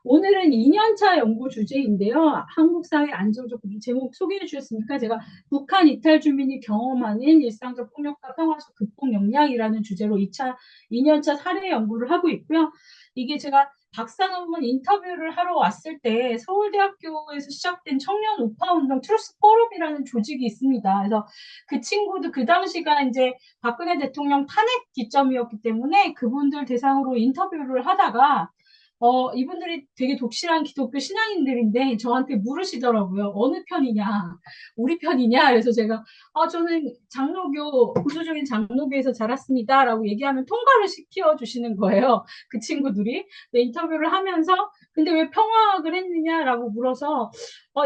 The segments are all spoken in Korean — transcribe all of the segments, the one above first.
오늘은 2년차 연구 주제인데요. 한국 사회 안정적 제목 소개해 주셨으니까 제가 북한 이탈 주민이 경험하는 일상적 폭력과 평화적 극복 역량이라는 주제로 2년차 사례 연구를 하고 있고요. 이게 제가 박사 논문 인터뷰를 하러 왔을 때 서울대학교에서 시작된 청년 우파 운동 트루스 포럼이라는 조직이 있습니다. 그래서 그 친구도 그 당시가 이제 박근혜 대통령 탄핵 기점이었기 때문에 그분들 대상으로 인터뷰를 하다가 이분들이 되게 독실한 기독교 신앙인들인데 저한테 물으시더라고요. 어느 편이냐? 우리 편이냐? 그래서 제가, 저는 장로교, 보수적인 장로교에서 자랐습니다. 라고 얘기하면 통과를 시켜주시는 거예요. 그 친구들이. 네, 인터뷰를 하면서, 근데 왜 평화학을 했느냐라고 물어서,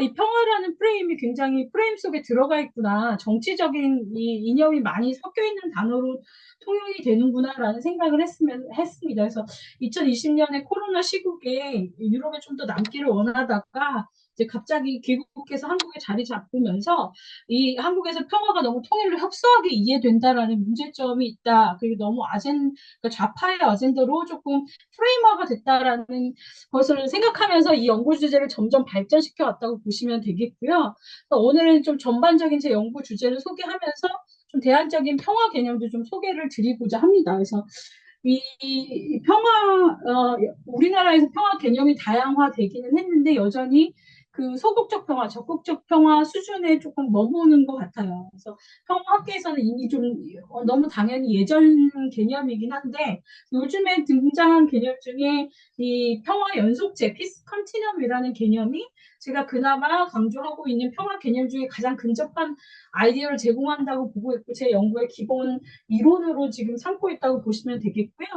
이 평화라는 프레임이 굉장히 프레임 속에 들어가 있구나. 정치적인 이 이념이 많이 섞여 있는 단어로 통용이 되는구나라는 생각을 했습니다. 그래서 2020년에 코로나 시국에 유럽에 좀 더 남기를 원하다가 이제 갑자기 귀국해서 한국에 자리 잡으면서 이 한국에서 평화가 너무 통일로 협소하게 이해된다라는 문제점이 있다. 그리고 너무 그러니까 좌파의 아젠다로 조금 프레임화가 됐다라는 것을 생각하면서 이 연구 주제를 점점 발전시켜 왔다고 보시면 되겠고요. 오늘은 좀 전반적인 제 연구 주제를 소개하면서 좀 대안적인 평화 개념도 좀 소개를 드리고자 합니다. 그래서 이 우리나라에서 평화 개념이 다양화되기는 했는데 여전히 그 소극적 평화, 적극적 평화 수준에 조금 머무는 것 같아요. 그래서 평화학계에서는 이미 좀 너무 당연히 예전 개념이긴 한데 요즘에 등장한 개념 중에 이 평화 연속체, 피스 컨티넘이라는 개념이 제가 그나마 강조하고 있는 평화 개념 중에 가장 근접한 아이디어를 제공한다고 보고 있고 제 연구의 기본 이론으로 지금 삼고 있다고 보시면 되겠고요.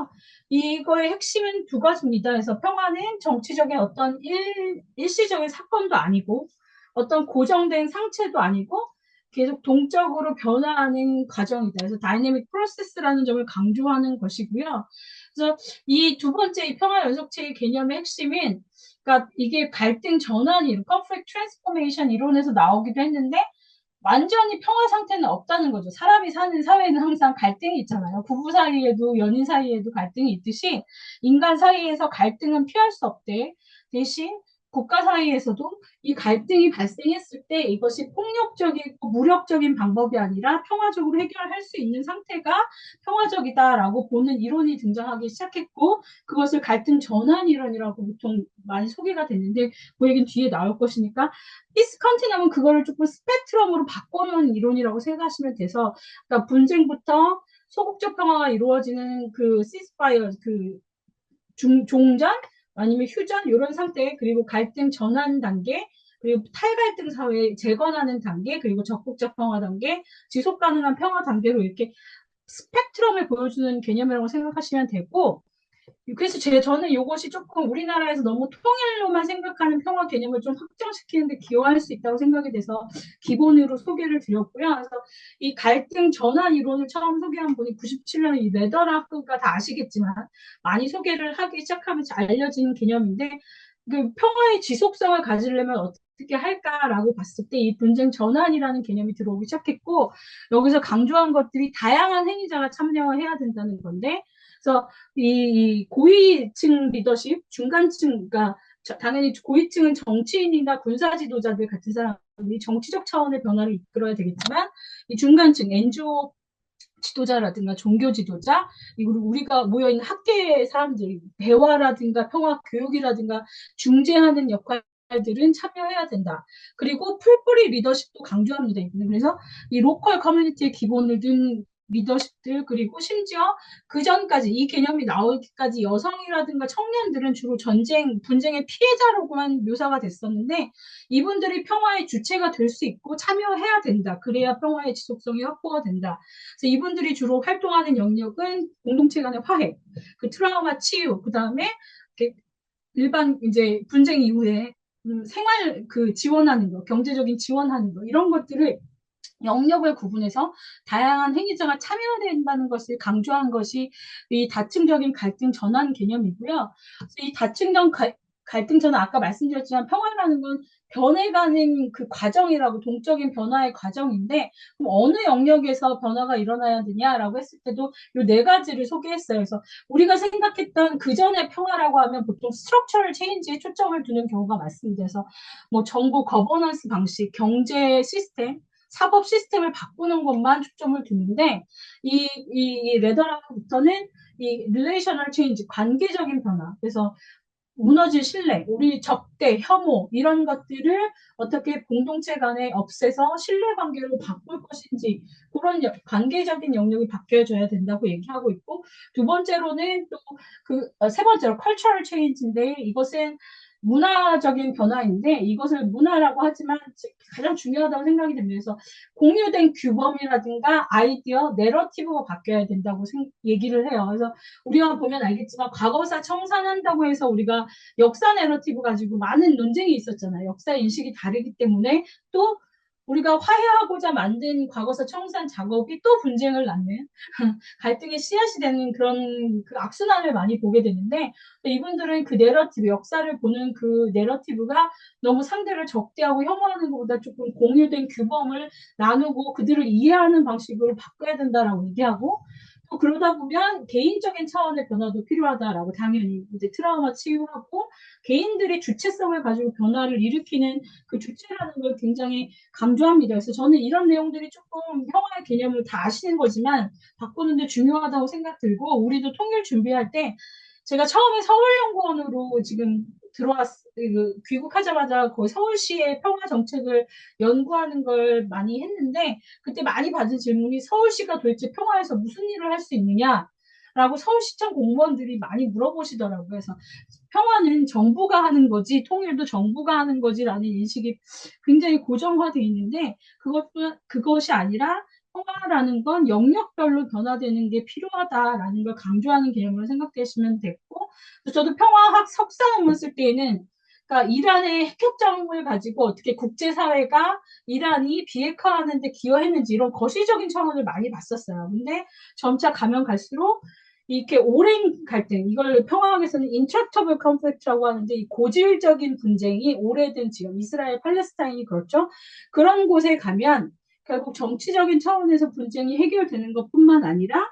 이거의 핵심은 두 가지입니다. 그래서 평화는 정치적인 어떤 일시적인 사건도 아니고 어떤 고정된 상체도 아니고 계속 동적으로 변화하는 과정이다. 그래서 다이내믹 프로세스라는 점을 강조하는 것이고요. 그래서 이 두 번째 이 평화 연속체의 개념의 핵심은 그러니까 이게 갈등 전환 이론, conflict transformation 이론에서 나오기도 했는데 완전히 평화 상태는 없다는 거죠. 사람이 사는 사회는 항상 갈등이 있잖아요. 부부 사이에도 연인 사이에도 갈등이 있듯이 인간 사이에서 갈등은 피할 수 없대. 대신 국가 사이에서도 이 갈등이 발생했을 때 이것이 폭력적이고 무력적인 방법이 아니라 평화적으로 해결할 수 있는 상태가 평화적이다라고 보는 이론이 등장하기 시작했고 그것을 갈등 전환 이론이라고 보통 많이 소개가 됐는데 그 얘기는 뒤에 나올 것이니까 피스컨티넘은 그거를 조금 스펙트럼으로 바꿔놓은 이론이라고 생각하시면 돼서 그러니까 분쟁부터 소극적 평화가 이루어지는 그 시스파이어 그 종전 아니면 휴전 이런 상태 그리고 갈등 전환 단계 그리고 탈갈등 사회 재건하는 단계 그리고 적극적 평화 단계 지속 가능한 평화 단계로 이렇게 스펙트럼을 보여주는 개념이라고 생각하시면 되고 그래서 저는 이것이 조금 우리나라에서 너무 통일로만 생각하는 평화 개념을 좀 확정시키는 데 기여할 수 있다고 생각이 돼서 기본으로 소개를 드렸고요. 그래서 이 갈등 전환 이론을 처음 소개한 분이 97년 이 레더라크가 다 아시겠지만 많이 소개를 하기 시작하면서 알려진 개념인데 그 평화의 지속성을 가지려면 어떻게 할까라고 봤을 때 이 분쟁 전환이라는 개념이 들어오기 시작했고 여기서 강조한 것들이 다양한 행위자가 참여해야 된다는 건데 그래서 이 고위층 리더십, 중간층, 그러니까 당연히 고위층은 정치인이나 군사 지도자들 같은 사람들이 정치적 차원의 변화를 이끌어야 되겠지만 이 중간층, NGO 지도자라든가 종교 지도자 그리고 우리가 모여 있는 학계 사람들 대화라든가 평화 교육이라든가 중재하는 역할들은 참여해야 된다. 그리고 풀뿌리 리더십도 강조합니다. 그래서 이 로컬 커뮤니티의 기본을 둔 리더십들 그리고 심지어 그 전까지 이 개념이 나오기까지 여성이라든가 청년들은 주로 분쟁의 피해자로만 묘사가 됐었는데 이분들이 평화의 주체가 될 수 있고 참여해야 된다. 그래야 평화의 지속성이 확보가 된다. 그래서 이분들이 주로 활동하는 영역은 공동체 간의 화해, 그 트라우마 치유, 그 다음에 일반 이제 분쟁 이후에 생활 그 지원하는 거, 경제적인 지원하는 거 이런 것들을 영역을 구분해서 다양한 행위자가 참여된다는 것을 강조한 것이 이 다층적인 갈등 전환 개념이고요. 이 다층적 갈등, 저는 아까 말씀드렸지만 평화라는 건 변해가는 그 과정이라고, 동적인 변화의 과정인데, 그럼 어느 영역에서 변화가 일어나야 되냐라고 했을 때도 이 네 가지를 소개했어요. 그래서 우리가 생각했던 그 전에 평화라고 하면 보통 스트럭처럴 체인지에 초점을 두는 경우가 많습니다. 그래서 뭐 정부 거버넌스 방식, 경제 시스템, 사법 시스템을 바꾸는 것만 초점을 두는데, 이 레더라부터는 이 릴레이셔널 체인지, 관계적인 변화. 그래서 무너질 신뢰, 우리 적대, 혐오 이런 것들을 어떻게 공동체 간에 없애서 신뢰관계로 바꿀 것인지, 그런 관계적인 영역이 바뀌어져야 된다고 얘기하고 있고, 두 번째로는 또 세 번째로 컬처럴 체인지인데, 이것은 문화적인 변화인데, 이것을 문화라고 하지만 가장 중요하다고 생각이 됩니다. 그래서 공유된 규범이라든가 아이디어, 내러티브가 바뀌어야 된다고 얘기를 해요. 그래서 우리가 보면 알겠지만 과거사 청산한다고 해서 우리가 역사 내러티브 가지고 많은 논쟁이 있었잖아요. 역사 인식이 다르기 때문에 또 우리가 화해하고자 만든 과거사 청산 작업이 또 분쟁을 낳는 갈등의 씨앗이 되는 그런 그 악순환을 많이 보게 되는데, 이분들은 그 내러티브, 역사를 보는 그 내러티브가 너무 상대를 적대하고 혐오하는 것보다 조금 공유된 규범을 나누고 그들을 이해하는 방식으로 바꿔야 된다라고 얘기하고, 또 그러다 보면 개인적인 차원의 변화도 필요하다라고, 당연히 이제 트라우마 치유하고 개인들의 주체성을 가지고 변화를 일으키는 그 주체라는 걸 굉장히 강조합니다. 그래서 저는 이런 내용들이 조금 평화의 개념을 다 아시는 거지만 바꾸는데 중요하다고 생각 들고, 우리도 통일 준비할 때 제가 처음에 서울연구원으로 지금 귀국하자마자 거의 서울시의 평화 정책을 연구하는 걸 많이 했는데, 그때 많이 받은 질문이 서울시가 도대체 평화에서 무슨 일을 할 수 있느냐라고 서울시청 공무원들이 많이 물어보시더라고요. 그래서 평화는 정부가 하는 거지, 통일도 정부가 하는 거지라는 인식이 굉장히 고정화되어 있는데, 그것이 아니라 평화라는 건 영역별로 변화되는 게 필요하다라는 걸 강조하는 개념으로 생각되시면 됐고, 저도 평화학 석사 논문 쓸 때에는, 그러니까 이란의 핵협정을 가지고 어떻게 국제사회가 이란이 비핵화하는 데 기여했는지 이런 거시적인 차원을 많이 봤었어요. 근데 점차 가면 갈수록 이렇게 오랜 갈등, 이걸 평화학에서는 intractable conflict라고 하는데, 이 고질적인 분쟁이 오래된 지역, 이스라엘, 팔레스타인이 그렇죠. 그런 곳에 가면 결국 정치적인 차원에서 분쟁이 해결되는 것뿐만 아니라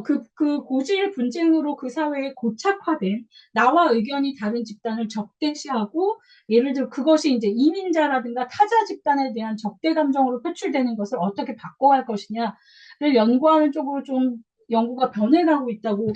그 고질 분쟁으로 그 사회에 고착화된 나와 의견이 다른 집단을 적대시하고, 예를 들어 그것이 이제 이민자라든가 타자 집단에 대한 적대 감정으로 표출되는 것을 어떻게 바꿔갈 것이냐를 연구하는 쪽으로 좀 연구가 변해가고 있다고,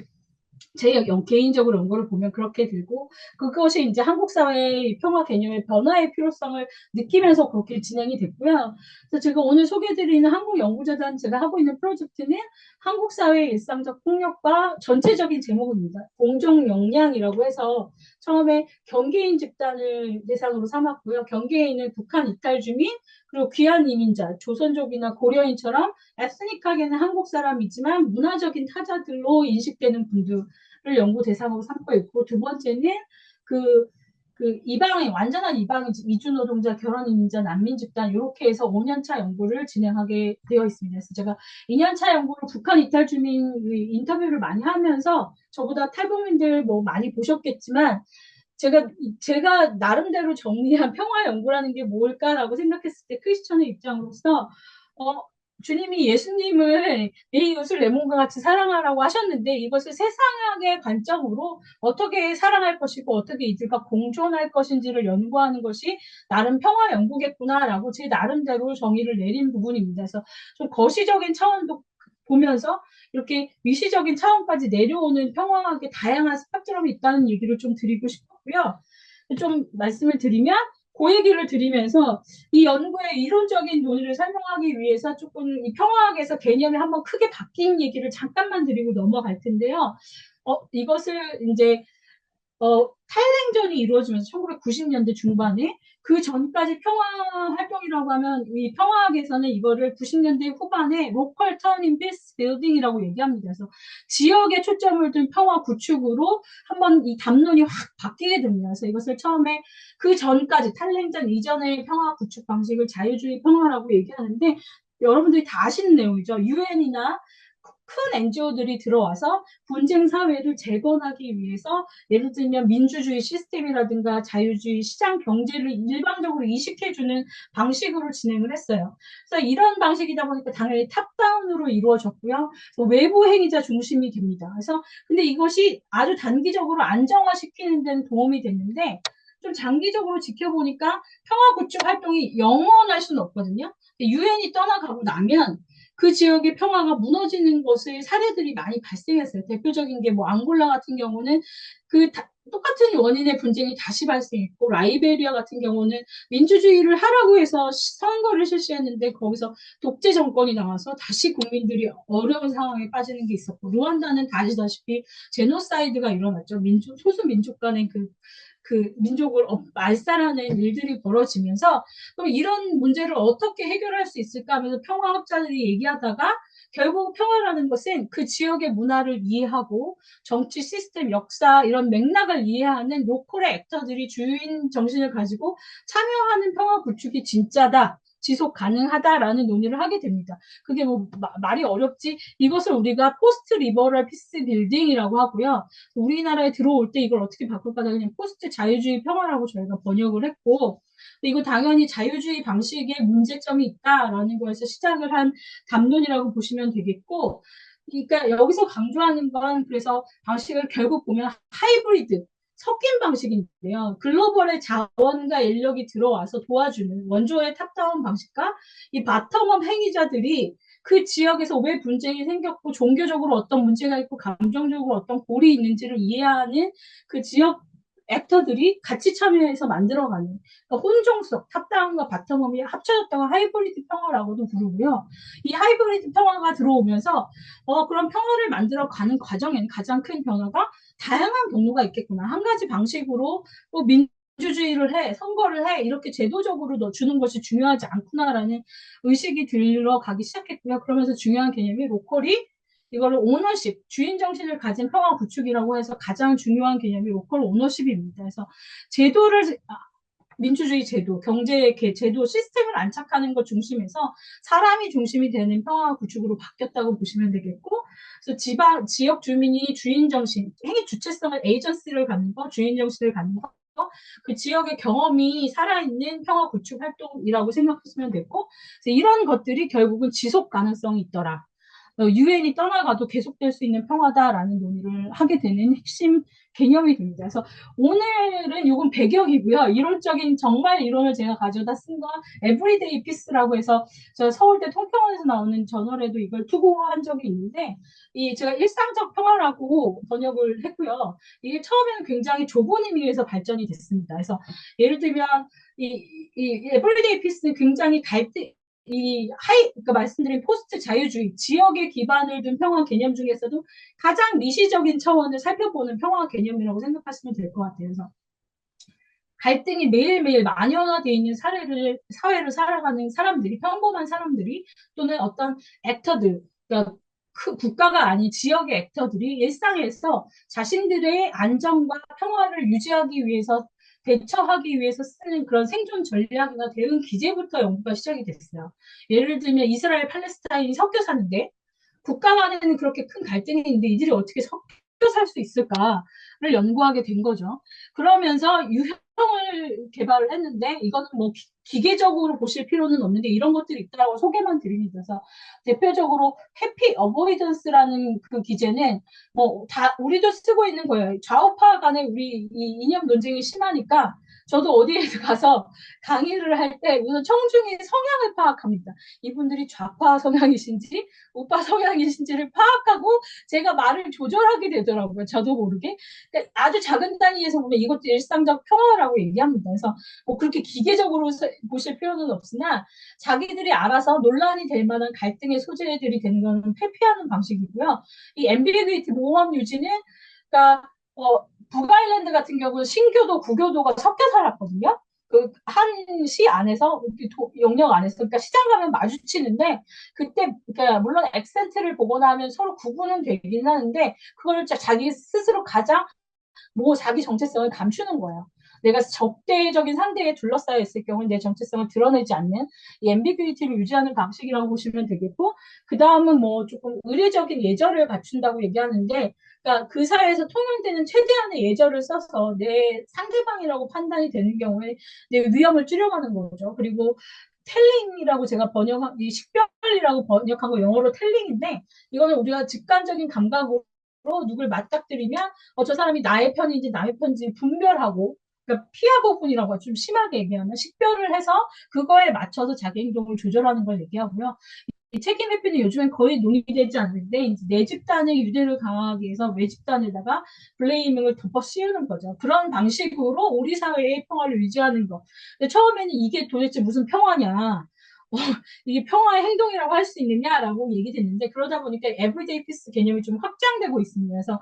제 개인적으로 연구를 보면 그렇게 들고, 그것이 이제 한국 사회의 평화 개념의 변화의 필요성을 느끼면서 그렇게 진행이 됐고요. 그래서 제가 오늘 소개해드리는 한국연구재단 제가 하고 있는 프로젝트는 한국 사회의 일상적 폭력과, 전체적인 제목입니다. 공정 역량이라고 해서 처음에 경계인 집단을 대상으로 삼았고요. 경계인은 북한 이탈 주민, 그리고 귀한 이민자, 조선족이나 고려인처럼 에스닉하게는 한국 사람이지만 문화적인 타자들로 인식되는 분들을 연구 대상으로 삼고 있고, 두 번째는 그, 이방인, 완전한 이방인, 이주 노동자, 결혼 이민자, 난민 집단, 이렇게 해서 5년차 연구를 진행하게 되어 있습니다. 그래서 제가 2년차 연구로 북한 이탈 주민 인터뷰를 많이 하면서, 저보다 탈북민들 뭐 많이 보셨겠지만, 제가 나름대로 정리한 평화 연구라는 게 뭘까라고 생각했을 때, 크리스천의 입장으로서, 어, 주님이 예수님을 내 이웃을 내 몸과 같이 사랑하라고 하셨는데, 이것을 세상의 관점으로 어떻게 사랑할 것이고 어떻게 이들과 공존할 것인지를 연구하는 것이 나름 평화 연구겠구나라고 제 나름대로 정의를 내린 부분입니다. 그래서 좀 거시적인 차원도 보면서 이렇게 미시적인 차원까지 내려오는 평화학의 다양한 스펙트럼이 있다는 얘기를 좀 드리고 싶었고요. 좀 말씀을 드리면, 그 얘기를 드리면서 이 연구의 이론적인 논의를 설명하기 위해서 조금 이 평화학에서 개념이 한번 크게 바뀐 얘기를 잠깐만 드리고 넘어갈 텐데요. 이것을 이제 탈냉전이 이루어지면서 1990년대 중반에, 그 전까지 평화 활동이라고 하면, 이 평화학에서는 이거를 90년대 후반에 로컬 터닝 피스 빌딩이라고 얘기합니다. 그래서 지역에 초점을 둔 평화 구축으로 한번 이 담론이 확 바뀌게 됩니다. 그래서 이것을 처음에 그 전까지, 탈냉전 이전의 평화 구축 방식을 자유주의 평화라고 얘기하는데, 여러분들이 다 아시는 내용이죠. 유엔이나 큰 NGO들이 들어와서 분쟁 사회를 재건하기 위해서 예를 들면 민주주의 시스템이라든가 자유주의 시장 경제를 일방적으로 이식해주는 방식으로 진행을 했어요. 그래서 이런 방식이다 보니까 당연히 탑다운으로 이루어졌고요. 외부 행위자 중심이 됩니다. 그래서 근데 이것이 아주 단기적으로 안정화시키는 데는 도움이 됐는데 좀 장기적으로 지켜보니까 평화 구축 활동이 영원할 수는 없거든요. 유엔이 떠나가고 나면 그 지역의 평화가 무너지는 것의 사례들이 많이 발생했어요. 대표적인 게 뭐 앙골라 같은 경우는 똑같은 원인의 분쟁이 다시 발생했고, 라이베리아 같은 경우는 민주주의를 하라고 해서 선거를 실시했는데 거기서 독재 정권이 나와서 다시 국민들이 어려운 상황에 빠지는 게 있었고, 루안다는 다 아시다시피 제노사이드가 일어났죠. 소수 민족 간의 그 민족을 말살하는 일들이 벌어지면서 그럼 이런 문제를 어떻게 해결할 수 있을까 하면서 평화학자들이 얘기하다가 결국 평화라는 것은 그 지역의 문화를 이해하고 정치 시스템, 역사 이런 맥락을 이해하는 로컬의 액터들이 주인 정신을 가지고 참여하는 평화 구축이 진짜다. 지속 가능하다라는 논의를 하게 됩니다. 그게 뭐 말이 어렵지. 이것을 우리가 포스트 리버럴 피스 빌딩이라고 하고요. 우리나라에 들어올 때 이걸 어떻게 바꿀까 그냥 포스트 자유주의 평화라고 저희가 번역을 했고 이거 당연히 자유주의 방식에 문제점이 있다라는 거에서 시작을 한 담론이라고 보시면 되겠고 그러니까 여기서 강조하는 건 그래서 방식을 결국 보면 하이브리드 섞인 방식인데요. 글로벌의 자원과 인력이 들어와서 도와주는 원조의 탑다운 방식과 이 바텀업 행위자들이 그 지역에서 왜 분쟁이 생겼고 종교적으로 어떤 문제가 있고 감정적으로 어떤 골이 있는지를 이해하는 그 지역 액터들이 같이 참여해서 만들어가는 그러니까 혼종성, 탑다운과 바텀업이 합쳐졌다고 하이브리드 평화라고도 부르고요. 이 하이브리드 평화가 들어오면서 그런 평화를 만들어가는 과정에는 가장 큰 변화가 다양한 경로가 있겠구나. 한 가지 방식으로 뭐 민주주의를 해, 선거를 해 이렇게 제도적으로 주는 것이 중요하지 않구나라는 의식이 들어가기 시작했고요. 그러면서 중요한 개념이 로컬이 이거를 오너십, 주인 정신을 가진 평화 구축이라고 해서 가장 중요한 개념이 로컬 오너십입니다. 그래서 제도를 민주주의 제도, 경제 제도 시스템을 안착하는 것 중심에서 사람이 중심이 되는 평화 구축으로 바뀌었다고 보시면 되겠고, 그래서 지역 주민이 주인 정신, 행위 주체성을 에이전시를 갖는 거, 주인 정신을 갖는 거, 그 지역의 경험이 살아있는 평화 구축 활동이라고 생각하시면 되고, 이런 것들이 결국은 지속 가능성이 있더라. 유엔이 떠나가도 계속될 수 있는 평화다라는 논의를 하게 되는 핵심 개념이 됩니다. 그래서 오늘은 이건 배경이고요. 이론적인 정말 이론을 제가 가져다 쓴 건 에브리데이 피스라고 해서 저 서울대 통평원에서 나오는 저널에도 이걸 투고한 적이 있는데 제가 일상적 평화라고 번역을 했고요. 이게 처음에는 굉장히 좁은 의미에서 발전이 됐습니다. 그래서 예를 들면 이 에브리데이 피스는 굉장히 그러니까 말씀드린 포스트 자유주의, 지역에 기반을 둔 평화 개념 중에서도 가장 미시적인 차원을 살펴보는 평화 개념이라고 생각하시면 될 것 같아요. 그래서 갈등이 매일매일 만연화되어 있는 사회를 살아가는 사람들이, 평범한 사람들이 또는 어떤 액터들, 그러니까 국가가 아닌 지역의 액터들이 일상에서 자신들의 안정과 평화를 유지하기 위해서 대처하기 위해서 쓰는 그런 생존 전략이나 대응 기제부터 연구가 시작이 됐어요. 예를 들면 이스라엘 팔레스타인이 섞여 사는데 국가 간에는 그렇게 큰 갈등이 있는데 이들이 어떻게 섞여 살 수 있을까를 연구하게 된 거죠. 그러면서 유형을 개발을 했는데 이거는 뭐 기계적으로 보실 필요는 없는데 이런 것들이 있다고 소개만 드립니다. 그래서 대표적으로 해피 어보이던스라는 그 기제는 뭐 다 우리도 쓰고 있는 거예요. 좌우파 간에 우리 이 이념 논쟁이 심하니까 저도 어디에 가서 강의를 할 때 우선 청중의 성향을 파악합니다. 이분들이 좌파 성향이신지 우파 성향이신지를 파악하고 제가 말을 조절하게 되더라고요. 저도 모르게. 그러니까 아주 작은 단위에서 보면 이것도 일상적 평화라고 얘기합니다. 그래서 뭐 그렇게 기계적으로 보실 필요는 없으나 자기들이 알아서 논란이 될 만한 갈등의 소재들이 되는 것은 회피하는 방식이고요. 이 앰비기위티 모험 유지는 그러니까 북아일랜드 같은 경우는 신교도 구교도가 섞여 살았거든요. 그 한 시 안에서 영역 안에서 그러니까 시장 가면 마주치는데 그때 그러니까 물론 액센트를 보거나 하면 서로 구분은 되긴 하는데 그걸 자기 스스로 가장 뭐 자기 정체성을 감추는 거예요. 내가 적대적인 상대에 둘러싸여 있을 경우는 내 정체성을 드러내지 않는 이 앰비규리티를 유지하는 방식이라고 보시면 되겠고, 그 다음은 뭐 조금 의례적인 예절을 갖춘다고 얘기하는데, 그러니까 그 사회에서 통용되는 최대한의 예절을 써서 내 상대방이라고 판단이 되는 경우에 내 위험을 줄여가는 거죠. 그리고 텔링이라고 제가 번역한, 이 식별이라고 번역한 거 영어로 텔링인데, 이거는 우리가 직관적인 감각으로 누굴 맞닥뜨리면 저 사람이 나의 편인지 남의 편인지 분별하고, 그러니까 피하고분이라고 좀 심하게 얘기하면 식별을 해서 그거에 맞춰서 자기 행동을 조절하는 걸 얘기하고요. 이 책임 회피는 요즘엔 거의 논의되지 않는데 이제 내 집단의 유대를 강화하기 위해서 외 집단에다가 블레이밍을 덮어 씌우는 거죠. 그런 방식으로 우리 사회의 평화를 유지하는 거. 근데 처음에는 이게 도대체 무슨 평화냐? 이게 평화의 행동이라고 할 수 있느냐라고 얘기됐는데 그러다 보니까 에브리데이 피스 개념이 좀 확장되고 있습니다. 그래서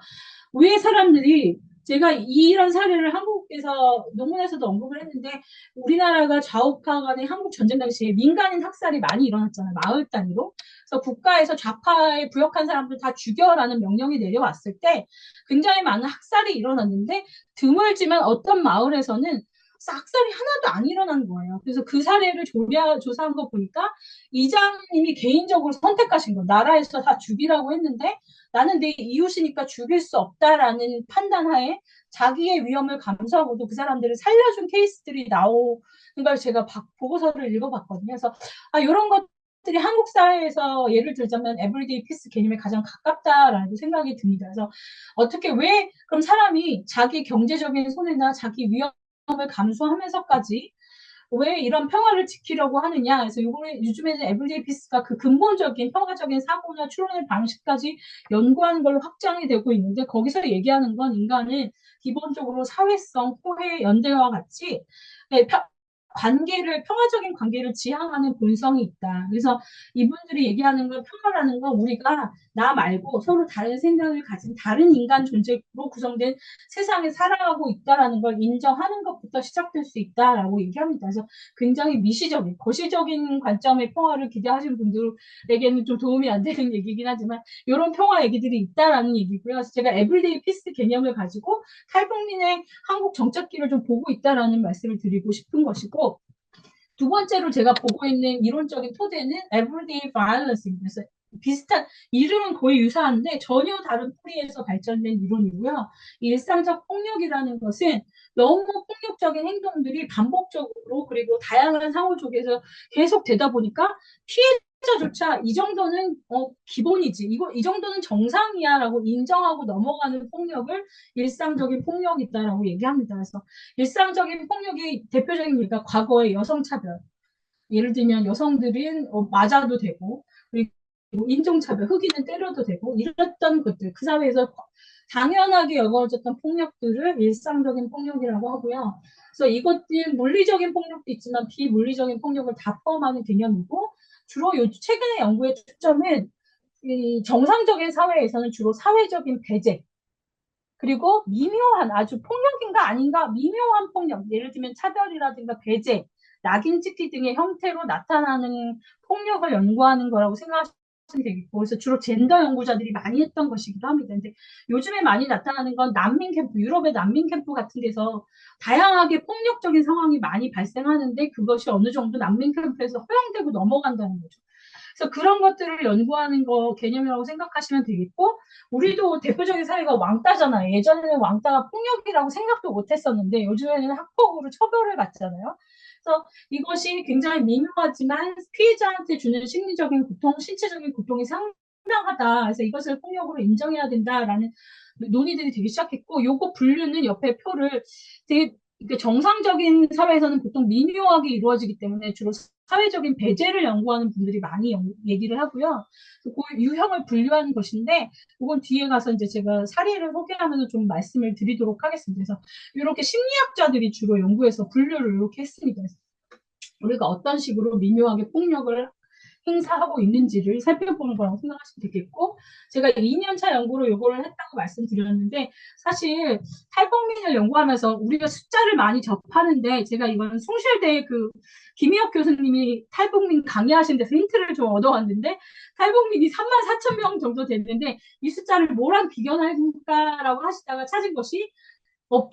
왜 사람들이 제가 이런 사례를 한국에서 논문에서도 언급을 했는데 우리나라가 좌우파 간의 한국 전쟁 당시에 민간인 학살이 많이 일어났잖아요. 마을 단위로. 그래서 국가에서 좌파에 부역한 사람들 다 죽여라는 명령이 내려왔을 때 굉장히 많은 학살이 일어났는데 드물지만 어떤 마을에서는 학살이 하나도 안 일어난 거예요. 그래서 그 사례를 조사한 거 보니까 이장님이 개인적으로 선택하신 거예요. 나라에서 다 죽이라고 했는데 나는 내 이웃이니까 죽일 수 없다라는 판단하에 자기의 위험을 감수하고도 그 사람들을 살려준 케이스들이 나오는 걸 제가 보고서를 읽어봤거든요. 그래서 이런 것들이 한국 사회에서 예를 들자면 에브리데이 피스 개념에 가장 가깝다라는 생각이 듭니다. 그래서 어떻게 왜 그럼 사람이 자기 경제적인 손해나 자기 위험을 감수하면서까지 왜 이런 평화를 지키려고 하느냐. 그래서 요즘에는 에브리데이 피스가 그 근본적인 평화적인 사고나 추론의 방식까지 연구하는 걸로 확장이 되고 있는데 거기서 얘기하는 건 인간은 기본적으로 사회성, 포회, 연대와 같이 평화적인 관계를 지향하는 본성이 있다. 그래서 이분들이 얘기하는 건 평화라는 건 우리가 나 말고 서로 다른 생각을 가진 다른 인간 존재로 구성된 세상에 살아가고 있다라는 걸 인정하는 것부터 시작될 수 있다라고 얘기합니다. 그래서 굉장히 미시적인, 거시적인 관점의 평화를 기대하시는 분들에게는 좀 도움이 안 되는 얘기긴 하지만 이런 평화 얘기들이 있다라는 얘기고요. 그래서 제가 에브리데이 피스 개념을 가지고 탈북민의 한국 정착기를 좀 보고 있다라는 말씀을 드리고 싶은 것이고 두 번째로 제가 보고 있는 이론적인 토대는 everyday violence입니다. 그래서 비슷한 이름은 거의 유사한데 전혀 다른 뿌리에서 발전된 이론이고요. 일상적 폭력이라는 것은 너무 폭력적인 행동들이 반복적으로 그리고 다양한 상호 쪽에서 계속 되다 보니까 피해자조차 이 정도는 기본이지 이 정도는 정상이야라고 인정하고 넘어가는 폭력을 일상적인 폭력이다라고 얘기합니다. 그래서 일상적인 폭력이 대표적인 예가 과거의 여성차별. 예를 들면 여성들은 맞아도 되고 그리고 인종차별, 흑인은 때려도 되고 이랬던 것들 그 사회에서 당연하게 여겨졌던 폭력들을 일상적인 폭력이라고 하고요. 그래서 이것들 물리적인 폭력도 있지만 비물리적인 폭력을 다 포함하는 개념이고 주로 최근의 연구의 특점은 이 정상적인 사회에서는 주로 사회적인 배제 그리고 미묘한 아주 폭력인가 아닌가 미묘한 폭력 예를 들면 차별이라든가 배제 낙인 찍기 등의 형태로 나타나는 폭력을 연구하는 거라고 생각하시면 되겠고 그래서 주로 젠더 연구자들이 많이 했던 것이기도 합니다. 근데 요즘에 많이 나타나는 건 난민 캠프, 유럽의 난민 캠프 같은 데서 다양하게 폭력적인 상황이 많이 발생하는데 그것이 어느 정도 난민 캠프에서 허용되고 넘어간다는 거죠. 그래서 그런 것들을 연구하는 거 개념이라고 생각하시면 되겠고 우리도 대표적인 사례가 왕따잖아요. 예전에는 왕따가 폭력이라고 생각도 못 했었는데 요즘에는 학폭으로 처벌을 받잖아요. 그래서 이것이 굉장히 미묘하지만 피해자한테 주는 심리적인 고통, 신체적인 고통이 상당하다. 그래서 이것을 폭력으로 인정해야 된다라는 논의들이 되기 시작했고 요거 분류는 옆에 표를 되게 정상적인 사회에서는 보통 미묘하게 이루어지기 때문에 주로 사회적인 배제를 연구하는 분들이 많이 얘기를 하고요. 그 유형을 분류하는 것인데 그건 뒤에 가서 이제 제가 사례를 소개하면서 좀 말씀을 드리도록 하겠습니다. 그래서 이렇게 심리학자들이 주로 연구해서 분류를 이렇게 했습니다. 우리가 어떤 식으로 미묘하게 폭력을 행사하고 있는지를 살펴보는 거라고 생각하시면 되겠고 제가 2년차 연구로 이거를 했다고 말씀드렸는데 사실 탈북민을 연구하면서 우리가 숫자를 많이 접하는데 제가 이건 숭실대 그 김희혁 교수님이 탈북민 강의하신 데서 힌트를 좀 얻어왔는데 탈북민이 34,000명 정도 됐는데 이 숫자를 뭐랑 비교할까라고 하시다가 찾은 것이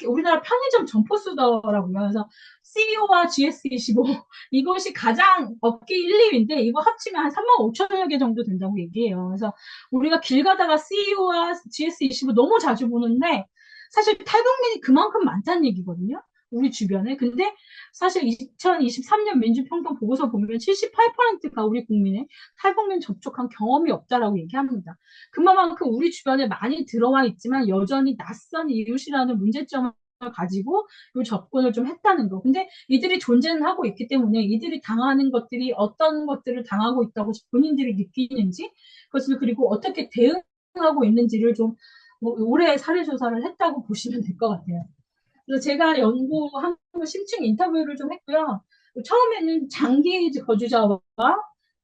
우리나라 편의점 점포수더라고요. 그래서 CEO와 GS25 이것이 가장 업계 1, 2위인데 이거 합치면 한 3만 5천여 개 정도 된다고 얘기해요. 그래서 우리가 길 가다가 CEO와 GS25 너무 자주 보는데 사실 탈북민이 그만큼 많다는 얘기거든요. 우리 주변에. 근데 사실 2023년 민주평등 보고서 보면 78%가 우리 국민의 탈북민 접촉한 경험이 없다라고 얘기합니다. 그만큼 우리 주변에 많이 들어와 있지만 여전히 낯선 이웃이라는 문제점을 가지고 이 접근을 좀 했다는 거. 근데 이들이 존재는 하고 있기 때문에 이들이 당하는 것들이 어떤 것들을 당하고 있다고 본인들이 느끼는지 그것을 그리고 어떻게 대응하고 있는지를 좀 올해 사례조사를 했다고 보시면 될 것 같아요. 그래서 제가 연구한 심층 인터뷰를 좀 했고요. 처음에는 장기 거주자와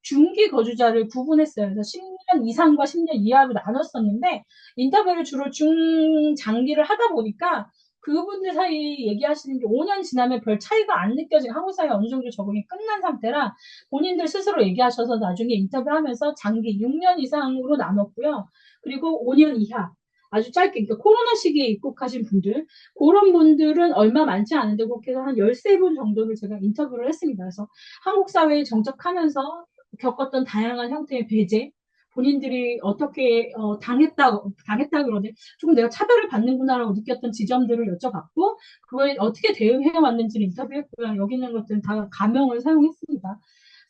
중기 거주자를 구분했어요. 그래서 10년 이상과 10년 이하로 나눴었는데 인터뷰를 주로 중장기를 하다 보니까 그분들 사이 얘기하시는 게 5년 지나면 별 차이가 안 느껴지고 한국 사회에 어느 정도 적응이 끝난 상태라 본인들 스스로 얘기하셔서 나중에 인터뷰하면서 장기 6년 이상으로 나눴고요. 그리고 5년 이하 아주 짧게 그러니까 코로나 시기에 입국하신 분들 그런 분들은 얼마 많지 않은데 그렇게 해서 한 13분 정도를 제가 인터뷰를 했습니다. 그래서 한국 사회에 정착하면서 겪었던 다양한 형태의 배제, 본인들이 어떻게 당했다 그러는데 조금 내가 차별을 받는구나라고 느꼈던 지점들을 여쭤봤고 그거에 어떻게 대응해 왔는지를 인터뷰했고요. 여기 있는 것들은 다 가명을 사용했습니다.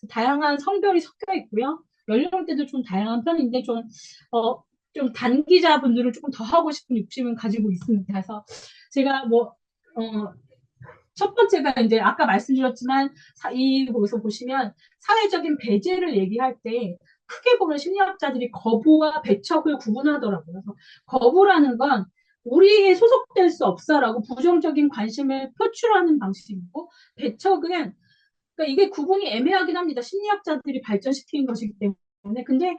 다양한 성별이 섞여 있고요. 연령대도 좀 다양한 편인데 좀 단기자분들을 조금 더 하고 싶은 욕심은 가지고 있습니다. 그래서 제가 첫 번째가 이제 아까 말씀드렸지만 거기서 보시면 사회적인 배제를 얘기할 때 크게 보면 심리학자들이 거부와 배척을 구분하더라고요. 그래서 거부라는 건 우리에 소속될 수 없어라고 부정적인 관심을 표출하는 방식이고 배척은 그러니까 이게 구분이 애매하긴 합니다. 심리학자들이 발전시킨 것이기 때문에. 근데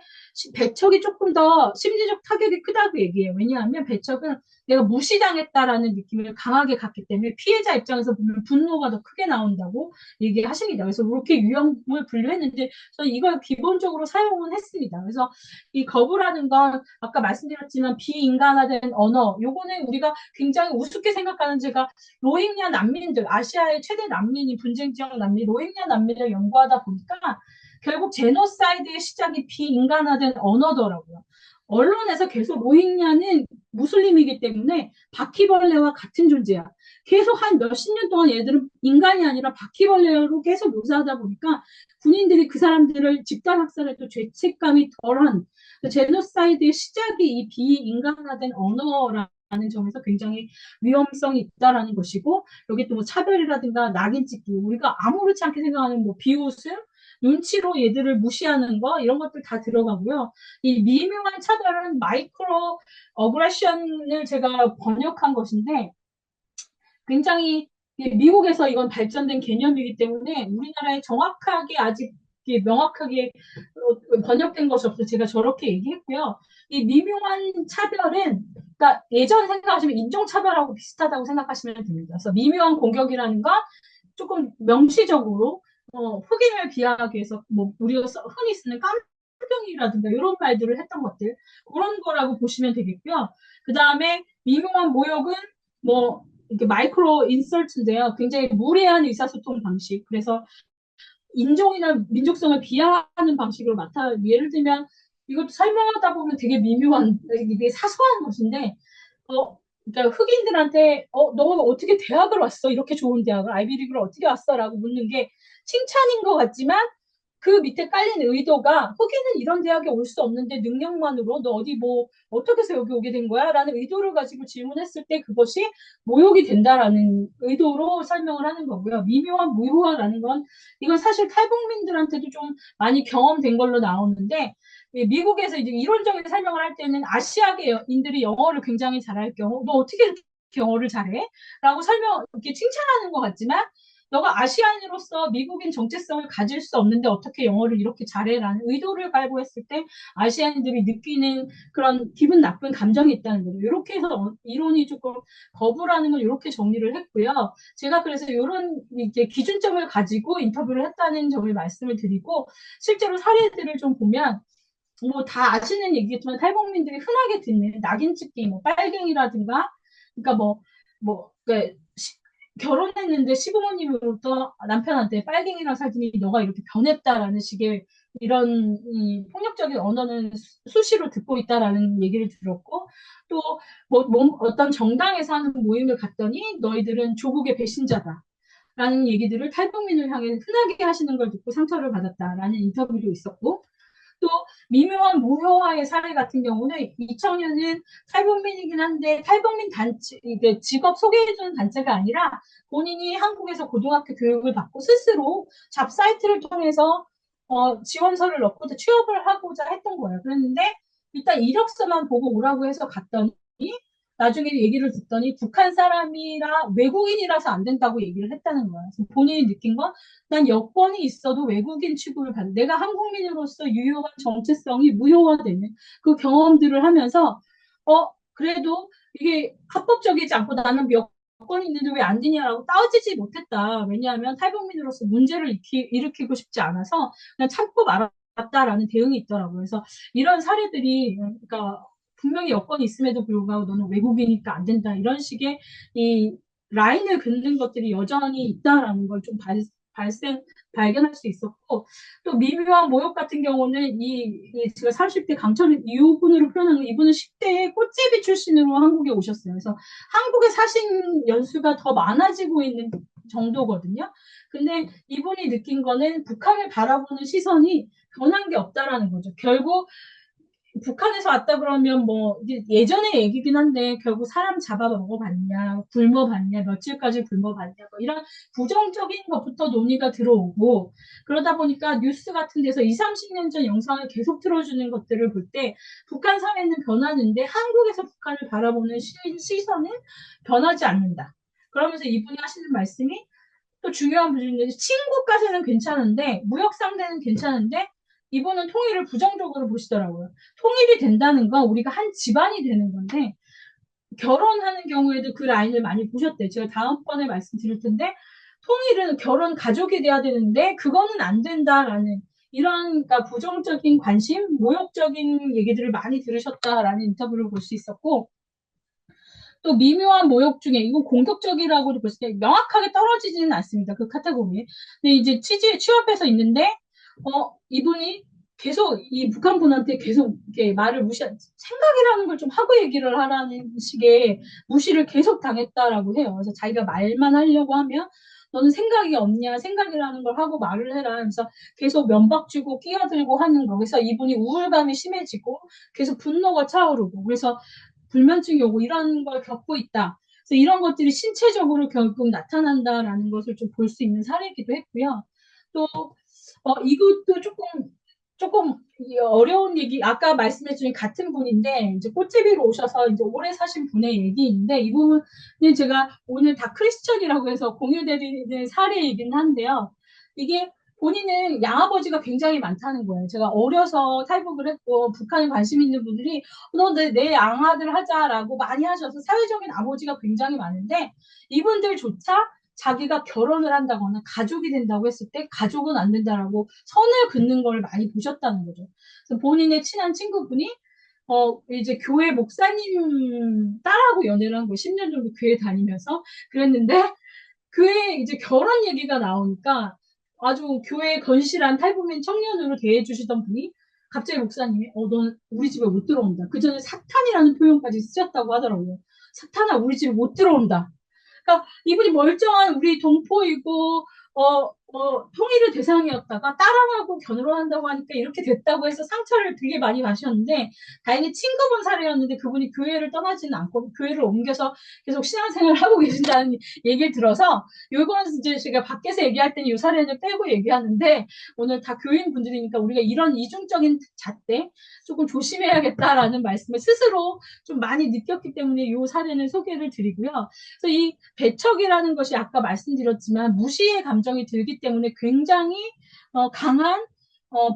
배척이 조금 더 심리적 타격이 크다고 얘기해요. 왜냐하면 배척은 내가 무시당했다라는 느낌을 강하게 갖기 때문에 피해자 입장에서 보면 분노가 더 크게 나온다고 얘기하십니다. 그래서 이렇게 유형을 분류했는데 저는 이걸 기본적으로 사용은 했습니다. 그래서 이 거부라는 건 아까 말씀드렸지만 비인간화된 언어 요거는 우리가 굉장히 우습게 생각하는 제가 로힝야 난민들, 아시아의 최대 난민이 분쟁 지역 난민, 로힝야 난민을 연구하다 보니까 결국 제노사이드의 시작이 비인간화된 언어더라고요. 언론에서 계속 로힝야는 무슬림이기 때문에 바퀴벌레와 같은 존재야. 계속 한 몇십 년 동안 얘들은 인간이 아니라 바퀴벌레로 계속 묘사하다 보니까 군인들이 그 사람들을 집단 학살해도 죄책감이 덜한 제노사이드의 시작이 이 비인간화된 언어라는 점에서 굉장히 위험성이 있다라는 것이고 여기 또 뭐 차별이라든가 낙인 찍기 우리가 아무렇지 않게 생각하는 뭐 비웃음 눈치로 얘들을 무시하는 거 이런 것들 다 들어가고요. 이 미묘한 차별은 마이크로 어그레션을 제가 번역한 것인데 굉장히 미국에서 이건 발전된 개념이기 때문에 우리나라에 정확하게 아직 명확하게 번역된 것이 없어서 제가 저렇게 얘기했고요. 이 미묘한 차별은 그러니까 예전 생각하시면 인종차별하고 비슷하다고 생각하시면 됩니다. 그래서 미묘한 공격이라는 건 조금 명시적으로 흑인을 비하하기 위해서 뭐 우리가 흔히 쓰는 깜둥이라든가 이런 말들을 했던 것들 그런 거라고 보시면 되겠고요. 그 다음에 미묘한 모욕은 뭐 이렇게 마이크로 인설트인데요. 굉장히 무례한 의사소통 방식. 그래서 인종이나 민족성을 비하하는 방식으로 예를 들면 이것도 설명하다 보면 되게 미묘한 이게 사소한 것인데 그러니까 흑인들한테 너가 어떻게 대학을 왔어? 이렇게 좋은 대학을 아이비리그를 어떻게 왔어?라고 묻는 게 칭찬인 것 같지만 그 밑에 깔린 의도가 흑인은 이런 대학에 올 수 없는데 능력만으로 너 어디 뭐 어떻게 해서 여기 오게 된 거야? 라는 의도를 가지고 질문했을 때 그것이 모욕이 된다라는 의도로 설명을 하는 거고요. 미묘한 무효화라는 건 이건 사실 탈북민들한테도 좀 많이 경험된 걸로 나오는데 미국에서 이제 이론적인 설명을 할 때는 아시아계인들이 영어를 굉장히 잘할 경우 너 어떻게 이렇게 영어를 잘해? 라고 이렇게 칭찬하는 것 같지만 너가 아시안으로서 미국인 정체성을 가질 수 없는데 어떻게 영어를 이렇게 잘해라는 의도를 갈고했을 때 아시안인들이 느끼는 그런 기분 나쁜 감정이 있다는 거죠. 이렇게 해서 이론이 조금 거부라는 걸 이렇게 정리를 했고요. 제가 그래서 이런 이제 기준점을 가지고 인터뷰를 했다는 점을 말씀을 드리고 실제로 사례들을 좀 보면 뭐 다 아시는 얘기겠지만 탈북민들이 흔하게 듣는 낙인 찍기, 뭐 빨갱이라든가, 그러니까 뭐 그러니까 결혼했는데 시부모님으로부터 남편한테 빨갱이랑 사귀니 너가 이렇게 변했다라는 식의 이런 폭력적인 언어는 수시로 듣고 있다라는 얘기를 들었고, 또 어떤 정당에서 하는 모임을 갔더니 너희들은 조국의 배신자다. 라는 얘기들을 탈북민을 향해 흔하게 하시는 걸 듣고 상처를 받았다라는 인터뷰도 있었고, 또 미묘한 무효화의 사례 같은 경우는 이 청년은 탈북민이긴 한데 탈북민 단체, 이게 직업 소개해주는 단체가 아니라 본인이 한국에서 고등학교 교육을 받고 스스로 잡 사이트를 통해서 지원서를 넣고 취업을 하고자 했던 거예요. 그런데 일단 이력서만 보고 오라고 해서 갔더니 나중에 얘기를 듣더니 북한 사람이라 외국인이라서 안 된다고 얘기를 했다는 거야. 그래서 본인이 느낀 건 난 여권이 있어도 외국인 취급을 받는 내가 한국민으로서 유효한 정체성이 무효화되는 그 경험들을 하면서 그래도 이게 합법적이지 않고 나는 여권이 있는데 왜 안 되냐라고 따지지 못했다. 왜냐하면 탈북민으로서 문제를 일으키고 싶지 않아서 그냥 참고 말았다라는 대응이 있더라고요. 그래서 이런 사례들이 그러니까 분명히 여건이 있음에도 불구하고 너는 외국이니까 안 된다. 이런 식의 이 라인을 긋는 것들이 여전히 있다라는 걸 좀 발견할 수 있었고, 또 미묘한 모욕 같은 경우는 제가 30대 강철 이분으로 표현하는 이분은 10대에 꽃제비 출신으로 한국에 오셨어요. 그래서 한국에 사신 연수가 더 많아지고 있는 정도거든요. 근데 이분이 느낀 거는 북한을 바라보는 시선이 변한 게 없다라는 거죠. 결국 북한에서 왔다 그러면 뭐 예전의 얘기긴 한데 결국 사람 잡아 먹어봤냐, 굶어봤냐, 며칠까지 굶어봤냐, 뭐 이런 부정적인 것부터 논의가 들어오고 그러다 보니까 뉴스 같은 데서 20, 30년 전 영상을 계속 틀어주는 것들을 볼 때 북한 사회는 변하는데 한국에서 북한을 바라보는 시선은 변하지 않는다. 그러면서 이분이 하시는 말씀이 또 중요한 부분인데 친구까지는 괜찮은데 무역 상대는 괜찮은데 이분은 통일을 부정적으로 보시더라고요. 통일이 된다는 건 우리가 한 집안이 되는 건데 결혼하는 경우에도 그 라인을 많이 보셨대요. 제가 다음번에 말씀드릴 텐데 통일은 결혼 가족이 돼야 되는데 그거는 안 된다라는 이런 그러니까 부정적인 관심, 모욕적인 얘기들을 많이 들으셨다라는 인터뷰를 볼 수 있었고 또 미묘한 모욕 중에 이건 공격적이라고 볼 때 명확하게 떨어지지는 않습니다. 그 카테고리에. 근데 이제 취업해서 있는데 이분이 계속 이 북한 분한테 계속 이렇게 말을 생각이라는 걸 좀 하고 얘기를 하라는 식의 무시를 계속 당했다라고 해요. 그래서 자기가 말만 하려고 하면 너는 생각이 없냐, 생각이라는 걸 하고 말을 해라. 그래서 계속 면박 주고 끼어들고 하는 거. 그래서 이분이 우울감이 심해지고 계속 분노가 차오르고 그래서 불면증이 오고 이런 걸 겪고 있다. 그래서 이런 것들이 신체적으로 결국 나타난다라는 것을 좀 볼 수 있는 사례이기도 했고요. 또 이것도 조금 어려운 얘기, 아까 말씀해주신 같은 분인데, 이제 꽃제비로 오셔서 이제 오래 사신 분의 얘기인데, 이 부분은 제가 오늘 다 크리스천이라고 해서 공유드리는 사례이긴 한데요. 이게 본인은 양아버지가 굉장히 많다는 거예요. 제가 어려서 탈북을 했고, 북한에 관심 있는 분들이, 너 내 양아들 하자라고 많이 하셔서 사회적인 아버지가 굉장히 많은데, 이분들조차 자기가 결혼을 한다거나 가족이 된다고 했을 때 가족은 안 된다라고 선을 긋는 걸 많이 보셨다는 거죠. 그래서 본인의 친한 친구분이 이제 교회 목사님 딸하고 연애를 한 거예요. 10년 정도 교회 다니면서 그랬는데 교회 이제 결혼 얘기가 나오니까 아주 교회 건실한 탈북민 청년으로 대해주시던 분이 갑자기 목사님이 넌 우리 집에 못 들어온다. 그 전에 사탄이라는 표현까지 쓰셨다고 하더라고요. 사탄아 우리 집에 못 들어온다. 그러니까 이분이 멀쩡한 우리 동포이고 통일의 대상이었다가 딸아하고 결혼한다고 하니까 이렇게 됐다고 해서 상처를 되게 많이 마셨는데 다행히 친구분 사례였는데 그분이 교회를 떠나지는 않고 교회를 옮겨서 계속 신앙생활을 하고 계신다는 얘기를 들어서 요건 이제 제가 밖에서 얘기할 때는 이 사례를 빼고 얘기하는데 오늘 다 교인 분들이니까 우리가 이런 이중적인 잣대 조금 조심해야겠다라는 말씀을 스스로 좀 많이 느꼈기 때문에 이 사례는 소개를 드리고요. 그래서 이 배척이라는 것이 아까 말씀드렸지만 무시의 감정이 들기 때문에 굉장히 강한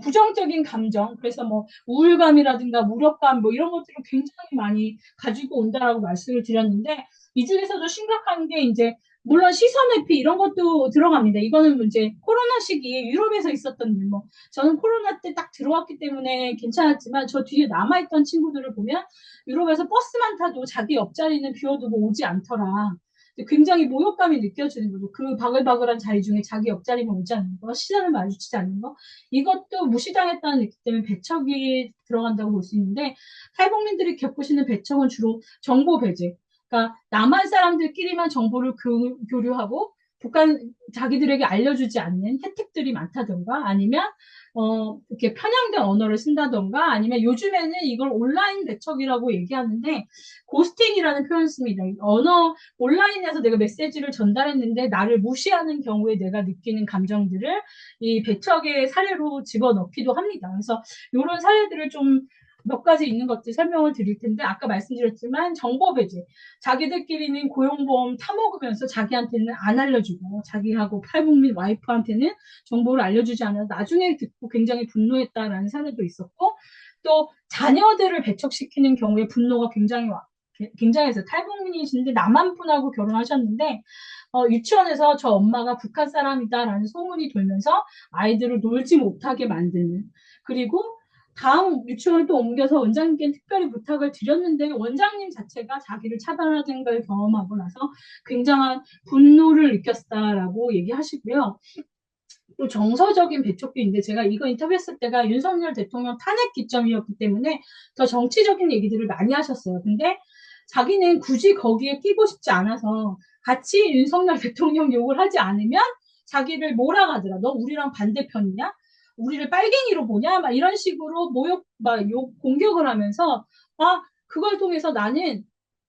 부정적인 감정, 그래서 뭐 우울감이라든가 무력감 뭐 이런 것들을 굉장히 많이 가지고 온다라고 말씀을 드렸는데 이 중에서도 심각한 게 이제 물론 시선 회피 이런 것도 들어갑니다. 이거는 이제 코로나 시기에 유럽에서 있었던 일, 뭐 저는 코로나 때 딱 들어왔기 때문에 괜찮았지만 저 뒤에 남아있던 친구들을 보면 유럽에서 버스만 타도 자기 옆자리는 비워두고 오지 않더라. 굉장히 모욕감이 느껴지는 거죠. 그 바글바글한 자리 중에 자기 옆자리만 오지 않는 거, 시선을 마주치지 않는 거, 이것도 무시당했다는 느낌 때문에 배척이 들어간다고 볼 수 있는데, 탈북민들이 겪으시는 배척은 주로 정보 배제. 그러니까 남한 사람들끼리만 정보를 교류하고 북한 자기들에게 알려주지 않는 혜택들이 많다던가, 아니면 이렇게 편향된 언어를 쓴다던가, 아니면 요즘에는 이걸 온라인 배척이라고 얘기하는데 고스팅이라는 표현을 씁니다. 온라인에서 내가 메시지를 전달했는데 나를 무시하는 경우에 내가 느끼는 감정들을 이 배척의 사례로 집어넣기도 합니다. 그래서 이런 사례들을 좀 몇 가지 있는 것들 설명을 드릴 텐데, 아까 말씀드렸지만 정보 배제. 자기들끼리는 고용보험 타먹으면서 자기한테는 안 알려주고, 자기하고 탈북민 와이프한테는 정보를 알려주지 않아서 나중에 듣고 굉장히 분노했다라는 사례도 있었고, 또 자녀들을 배척시키는 경우에 분노가 굉장해서, 탈북민이신데 남한 분하고 결혼하셨는데 유치원에서 저 엄마가 북한 사람이다라는 소문이 돌면서 아이들을 놀지 못하게 만드는, 그리고 다음 유치원을 또 옮겨서 원장님께 특별히 부탁을 드렸는데 원장님 자체가 자기를 차별하는 걸 경험하고 나서 굉장한 분노를 느꼈다라고 얘기하시고요. 또 정서적인 배척도 있는데, 제가 이거 인터뷰했을 때가 윤석열 대통령 탄핵 기점이었기 때문에 더 정치적인 얘기들을 많이 하셨어요. 근데 자기는 굳이 거기에 끼고 싶지 않아서 같이 윤석열 대통령 욕을 하지 않으면 자기를 몰아가더라. 너 우리랑 반대편이냐? 우리를 빨갱이로 보냐? 막 이런 식으로 공격을 하면서, 그걸 통해서 나는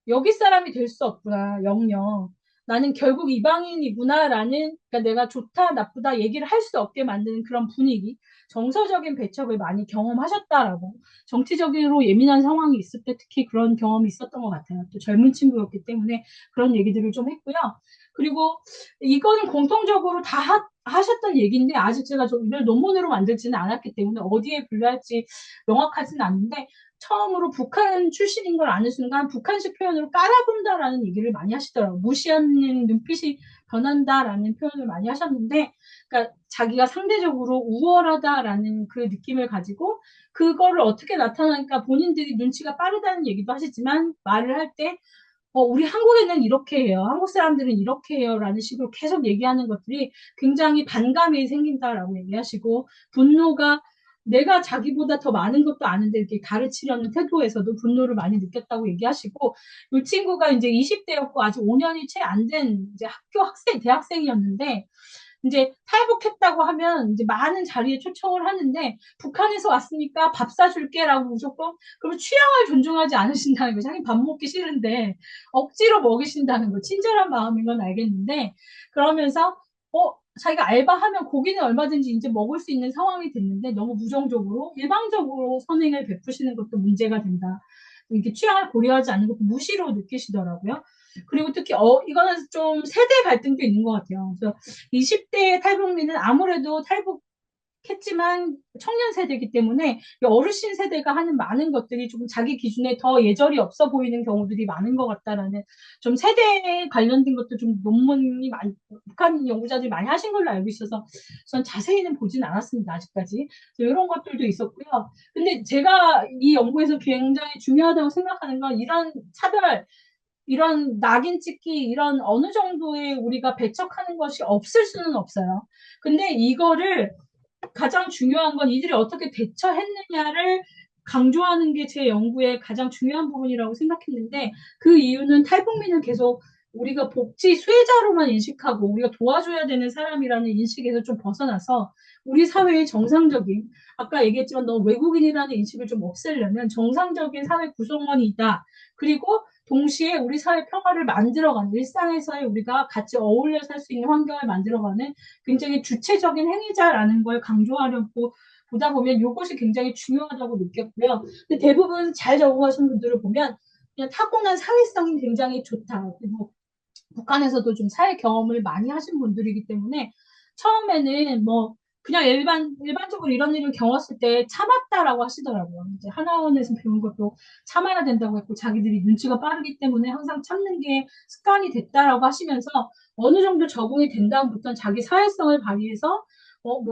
여기 사람이 될 수 없구나, 영영. 나는 결국 이방인이구나라는, 그러니까 내가 좋다, 나쁘다 얘기를 할 수 없게 만드는 그런 분위기, 정서적인 배척을 많이 경험하셨다라고. 정치적으로 예민한 상황이 있을 때 특히 그런 경험이 있었던 것 같아요. 또 젊은 친구였기 때문에 그런 얘기들을 좀 했고요. 그리고 이거는 공통적으로 다 하셨던 얘기인데, 아직 제가 이걸 논문으로 만들지는 않았기 때문에 어디에 분류할지 명확하지는 않은데, 처음으로 북한 출신인 걸 아는 순간 북한식 표현으로 깔아본다라는 얘기를 많이 하시더라고요. 무시하는 눈빛이 변한다라는 표현을 많이 하셨는데, 그러니까 자기가 상대적으로 우월하다라는 그 느낌을 가지고 그거를 어떻게 나타나니까 본인들이 눈치가 빠르다는 얘기도 하시지만, 말을 할 때 우리 한국에는 이렇게 해요. 한국 사람들은 이렇게 해요. 라는 식으로 계속 얘기하는 것들이 굉장히 반감이 생긴다라고 얘기하시고, 분노가 내가 자기보다 더 많은 것도 아는데 이렇게 가르치려는 태도에서도 분노를 많이 느꼈다고 얘기하시고, 이 친구가 이제 20대였고 아직 5년이 채 안 된 이제 대학생이었는데, 이제 탈북했다고 하면 이제 많은 자리에 초청을 하는데, 북한에서 왔으니까 밥 사줄게라고 무조건, 그러면 취향을 존중하지 않으신다는 거. 자기 밥 먹기 싫은데 억지로 먹이신다는 거. 친절한 마음인 건 알겠는데, 그러면서 자기가 알바하면 고기는 얼마든지 이제 먹을 수 있는 상황이 됐는데 너무 무정적으로 일방적으로 선행을 베푸시는 것도 문제가 된다. 이렇게 취향을 고려하지 않는 것도 무시로 느끼시더라고요. 그리고 특히 이거는 좀 세대 갈등도 있는 것 같아요. 그래서 20대 탈북민은 아무래도 탈북했지만 청년 세대이기 때문에 어르신 세대가 하는 많은 것들이 조금 자기 기준에 더 예절이 없어 보이는 경우들이 많은 것 같다라는, 좀 세대에 관련된 것도 좀 논문이 북한 연구자들이 많이 하신 걸로 알고 있어서 전 자세히는 보진 않았습니다, 아직까지. 이런 것들도 있었고요. 근데 제가 이 연구에서 굉장히 중요하다고 생각하는 건, 이런 차별, 이런 낙인 찍기, 이런 어느 정도의 우리가 배척하는 것이 없을 수는 없어요. 근데 이거를 가장 중요한 건 이들이 어떻게 대처했느냐를 강조하는 게 제 연구의 가장 중요한 부분이라고 생각했는데, 그 이유는 탈북민은 계속 우리가 복지 수혜자로만 인식하고 우리가 도와줘야 되는 사람이라는 인식에서 좀 벗어나서 우리 사회의 정상적인, 아까 얘기했지만 너 외국인이라는 인식을 좀 없애려면 정상적인 사회 구성원이다. 그리고 동시에 우리 사회 평화를 만들어가는, 일상에서의 우리가 같이 어울려 살 수 있는 환경을 만들어가는 굉장히 주체적인 행위자라는 걸 강조하려고 보다 보면 이것이 굉장히 중요하다고 느꼈고요. 근데 대부분 잘 적응하신 분들을 보면 그냥 타고난 사회성이 굉장히 좋다. 그리고 북한에서도 좀 사회 경험을 많이 하신 분들이기 때문에 처음에는 그냥 일반적으로 이런 일을 겪었을 때 참았다라고 하시더라고요. 이제 하나원에서 배운 것도 참아야 된다고 했고, 자기들이 눈치가 빠르기 때문에 항상 참는 게 습관이 됐다라고 하시면서, 어느 정도 적응이 된 다음부터는 자기 사회성을 발휘해서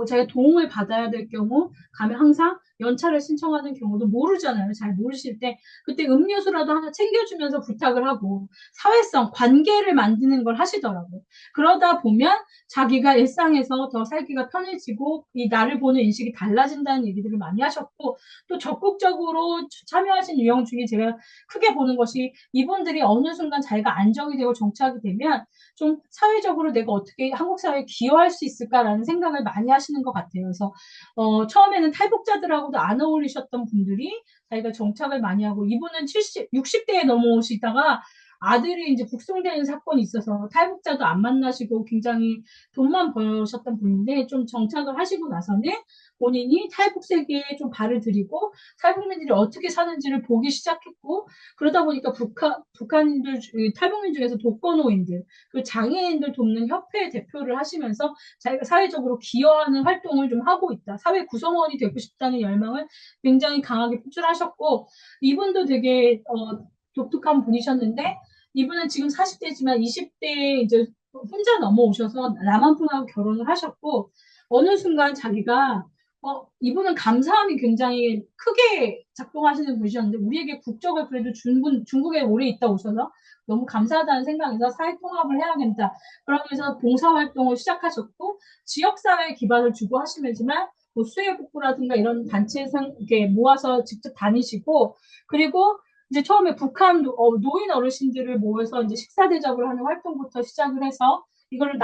자기가 도움을 받아야 될 경우 가면 항상 연차를 신청하는 경우도 모르잖아요. 잘 모르실 때 그때 음료수라도 하나 챙겨주면서 부탁을 하고 사회성, 관계를 만드는 걸 하시더라고요. 그러다 보면 자기가 일상에서 더 살기가 편해지고 이 나를 보는 인식이 달라진다는 얘기들을 많이 하셨고 또 적극적으로 참여하신 유형 중에 제가 크게 보는 것이 이분들이 어느 순간 자기가 안정이 되고 정착이 되면 좀 사회적으로 내가 어떻게 한국 사회에 기여할 수 있을까라는 생각을 많이 하시는 것 같아요. 그래서 처음에는 탈북자들하고도 안 어울리셨던 분들이 자기가 정착을 많이 하고 이분은 60대에 넘어오시다가 아들이 이제 북송되는 사건이 있어서 탈북자도 안 만나시고 굉장히 돈만 버셨던 분인데 좀 정착을 하시고 나서는 본인이 탈북 세계에 좀 발을 들이고 탈북민들이 어떻게 사는지를 보기 시작했고 그러다 보니까 북한인들 탈북민 중에서 독거노인들 그 장애인들 돕는 협회 대표를 하시면서 자기가 사회적으로 기여하는 활동을 좀 하고 있다. 사회 구성원이 되고 싶다는 열망을 굉장히 강하게 표출하셨고 이분도 되게 독특한 분이셨는데 이분은 지금 40대지만 20대에 이제 혼자 넘어오셔서 남한분하고 결혼을 하셨고 어느 순간 자기가 이분은 감사함이 굉장히 크게 작동하시는 분이셨는데 우리에게 국적을 그래도 중국에 오래 있다 오셔서 너무 감사하다는 생각에서 사회통합을 해야겠다. 그러면서 봉사활동을 시작하셨고 지역사회 기반을 주고 하시면서만 뭐 수해복구라든가 이런 단체에 이렇게 모아서 직접 다니시고 그리고 이제 처음에 북한 노인 어르신들을 모여서 이제 식사 대접을 하는 활동부터 시작을 해서 이거를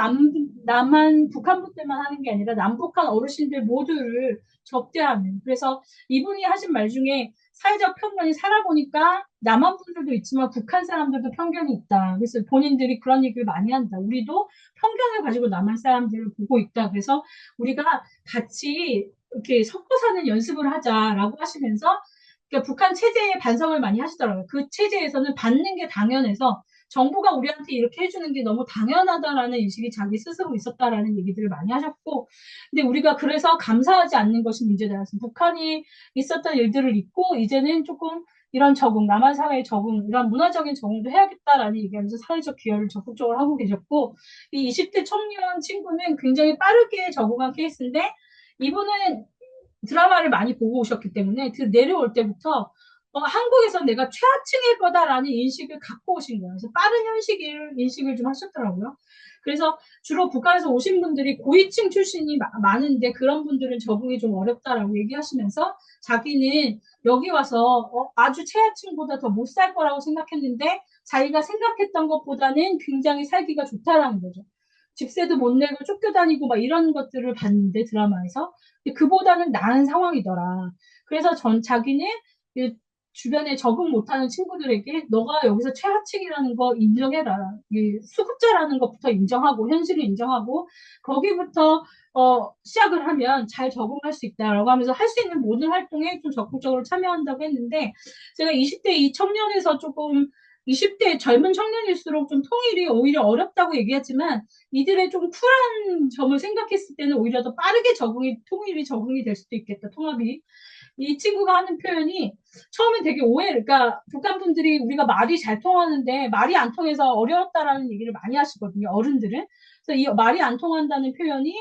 남한 북한분 때만 하는 게 아니라 남북한 어르신들 모두를 접대하는. 그래서 이분이 하신 말 중에 사회적 편견이 살아보니까 남한 분들도 있지만 북한 사람들도 편견이 있다. 그래서 본인들이 그런 얘기를 많이 한다. 우리도 편견을 가지고 남한 사람들을 보고 있다. 그래서 우리가 같이 이렇게 섞어 사는 연습을 하자라고 하시면서 그러니까 북한 체제에 반성을 많이 하시더라고요. 그 체제에서는 받는 게 당연해서 정부가 우리한테 이렇게 해주는 게 너무 당연하다라는 인식이 자기 스스로 있었다라는 얘기들을 많이 하셨고, 근데 우리가 그래서 감사하지 않는 것이 문제다. 그래서 북한이 있었던 일들을 잊고 이제는 조금 이런 적응, 남한 사회의 적응, 이런 문화적인 적응도 해야겠다라는 얘기하면서 사회적 기여를 적극적으로 하고 계셨고, 이 20대 청년 친구는 굉장히 빠르게 적응한 케이스인데, 이분은 드라마를 많이 보고 오셨기 때문에 그 내려올 때부터 한국에서 내가 최하층일 거다라는 인식을 갖고 오신 거예요. 그래서 빠른 인식을 좀 하셨더라고요. 그래서 주로 북한에서 오신 분들이 고위층 출신이 많은데 그런 분들은 적응이 좀 어렵다라고 얘기하시면서 자기는 여기 와서 아주 최하층보다 더 못 살 거라고 생각했는데 자기가 생각했던 것보다는 굉장히 살기가 좋다라는 거죠. 집세도 못 내고 쫓겨다니고 막 이런 것들을 봤는데 드라마에서 그보다는 나은 상황이더라. 그래서 자기는 그 주변에 적응 못하는 친구들에게 너가 여기서 최하층이라는 거 인정해라. 수급자라는 것부터 인정하고 현실을 인정하고 거기부터 시작을 하면 잘 적응할 수 있다라고 하면서 할 수 있는 모든 활동에 좀 적극적으로 참여한다고 했는데 제가 20대 이 청년에서 조금 20대 젊은 청년일수록 좀 통일이 오히려 어렵다고 얘기하지만 이들의 좀 쿨한 점을 생각했을 때는 오히려 더 빠르게 통일이 적응이 될 수도 있겠다, 통합이. 이 친구가 하는 표현이 처음에 되게 그러니까 북한 분들이 우리가 말이 잘 통하는데 말이 안 통해서 어려웠다라는 얘기를 많이 하시거든요, 어른들은. 그래서 이 말이 안 통한다는 표현이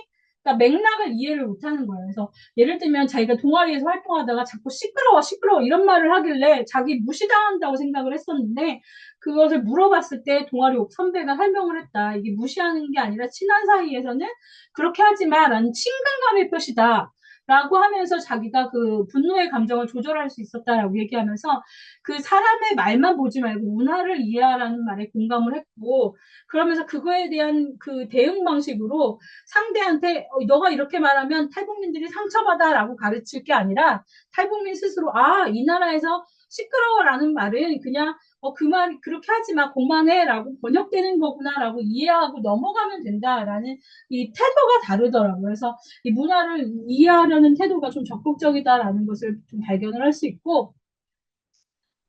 그러니까 맥락을 이해를 못 하는 거예요. 그래서 예를 들면 자기가 동아리에서 활동하다가 자꾸 시끄러워, 시끄러워 이런 말을 하길래 자기 무시당한다고 생각을 했었는데 그것을 물어봤을 때 동아리 선배가 설명을 했다. 이게 무시하는 게 아니라 친한 사이에서는 그렇게 하지 마라는 친근감의 표시다. 라고 하면서 자기가 그 분노의 감정을 조절할 수 있었다라고 얘기하면서 그 사람의 말만 보지 말고 문화를 이해하라는 말에 공감을 했고 그러면서 그거에 대한 그 대응 방식으로 상대한테 너가 이렇게 말하면 탈북민들이 상처받아라고 가르칠 게 아니라 탈북민 스스로 이 나라에서 시끄러워라는 말은 그냥 그 말 그렇게 하지 마 그만해라고 번역되는 거구나라고 이해하고 넘어가면 된다라는 이 태도가 다르더라고요. 그래서 이 문화를 이해하려는 태도가 좀 적극적이다라는 것을 좀 발견을 할 수 있고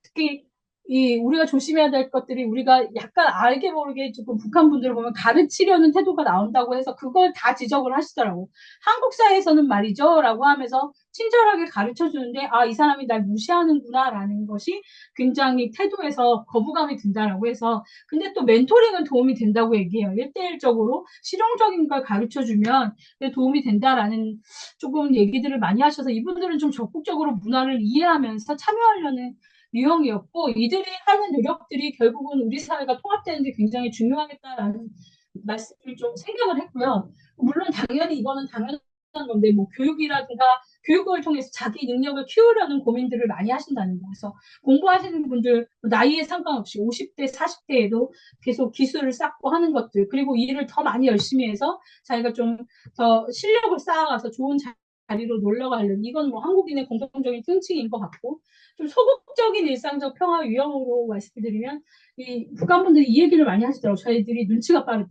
특히 우리가 조심해야 될 것들이 우리가 약간 알게 모르게 조금 북한 분들을 보면 가르치려는 태도가 나온다고 해서 그걸 다 지적을 하시더라고. 한국 사회에서는 말이죠. 라고 하면서 친절하게 가르쳐 주는데, 아, 이 사람이 날 무시하는구나. 라는 것이 굉장히 태도에서 거부감이 든다라고 해서, 근데 또 멘토링은 도움이 된다고 얘기해요. 1대1적으로 실용적인 걸 가르쳐 주면 도움이 된다라는 조금 얘기들을 많이 하셔서 이분들은 좀 적극적으로 문화를 이해하면서 참여하려는 유형이었고 이들이 하는 노력들이 결국은 우리 사회가 통합되는데 굉장히 중요하겠다라는 말씀을 좀 생각을 했고요. 물론 당연히 이거는 당연한 건데 뭐 교육이라든가 교육을 통해서 자기 능력을 키우려는 고민들을 많이 하신다는 거. 그래서 공부하시는 분들 나이에 상관없이 50대, 40대에도 계속 기술을 쌓고 하는 것들 그리고 일을 더 많이 열심히 해서 자기가 좀 더 실력을 쌓아가서 좋은 자리로 놀러 가려는 이건 뭐 한국인의 공통적인 특징인 것 같고 좀 소극적인 일상적 평화 유형으로 말씀드리면 이 북한분들이 이 얘기를 많이 하시더라고요. 저희들이 눈치가 빠르다.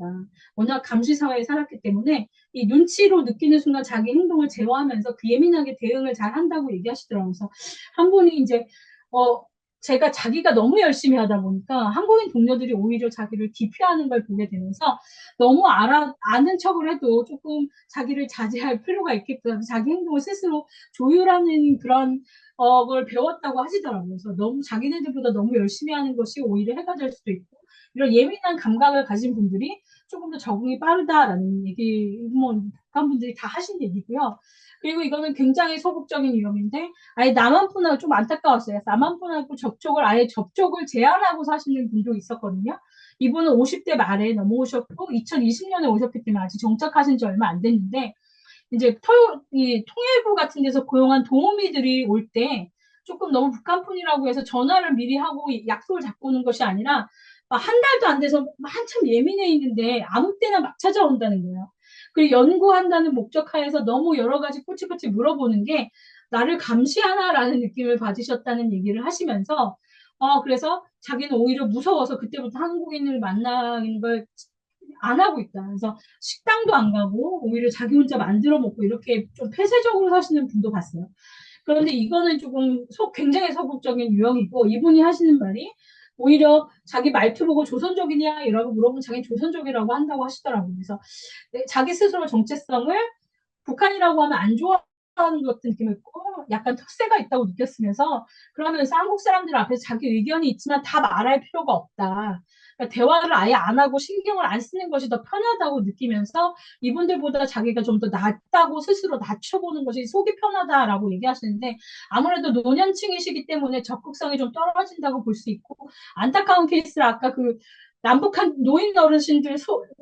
워낙 감시 사회에 살았기 때문에 이 눈치로 느끼는 순간 자기 행동을 제어하면서 그 예민하게 대응을 잘 한다고 얘기하시더라고요. 그래서 한 분이 이제 어 제가 자기가 너무 열심히 하다 보니까 한국인 동료들이 오히려 자기를 기피하는 걸 보게 되면서 너무 아는 척을 해도 조금 자기를 자제할 필요가 있겠다. 자기 행동을 스스로 조율하는 그런 걸 배웠다고 하시더라고요. 그래서 너무 자기네들보다 너무 열심히 하는 것이 오히려 해가 될 수도 있고 이런 예민한 감각을 가진 분들이 조금 더 적응이 빠르다라는 얘기, 뭐 북한 분들이 다 하신 얘기고요. 그리고 이거는 굉장히 소극적인 위험인데 아예 남한분하고 좀 안타까웠어요. 남한분하고 접촉을 아예 접촉을 제한하고 사시는 분도 있었거든요. 이분은 50대 말에 넘어오셨고 2020년에 오셨기 때문에 아직 정착하신 지 얼마 안 됐는데 이제 이 통일부 같은 데서 고용한 도우미들이 올 때 조금 너무 북한뿐이라고 해서 전화를 미리 하고 약속을 잡고 오는 것이 아니라 한 달도 안 돼서 한참 예민해 있는데 아무 때나 막 찾아온다는 거예요. 그리고 연구한다는 목적 하에서 너무 여러 가지 꼬치꼬치 물어보는 게 나를 감시하나라는 느낌을 받으셨다는 얘기를 하시면서 그래서 자기는 오히려 무서워서 그때부터 한국인을 만나는 걸 안 하고 있다. 그래서 식당도 안 가고 오히려 자기 혼자 만들어 먹고 이렇게 좀 폐쇄적으로 사시는 분도 봤어요. 그런데 이거는 조금 굉장히 소극적인 유형이고 이분이 하시는 말이 오히려 자기 말투 보고 조선족이냐 이라고 물어보면 자기 조선족이라고 한다고 하시더라고요. 그래서 자기 스스로 정체성을 북한이라고 하면 안 좋아하는 것 같은 느낌을 있고 약간 텃세가 있다고 느꼈으면서 그러면서 한국 사람들 앞에서 자기 의견이 있지만 다 말할 필요가 없다. 그러니까 대화를 아예 안 하고 신경을 안 쓰는 것이 더 편하다고 느끼면서 이분들보다 자기가 좀 더 낫다고 스스로 낮춰보는 것이 속이 편하다라고 얘기하시는데 아무래도 노년층이시기 때문에 적극성이 좀 떨어진다고 볼 수 있고 안타까운 케이스를 아까 그 남북한 노인 어르신들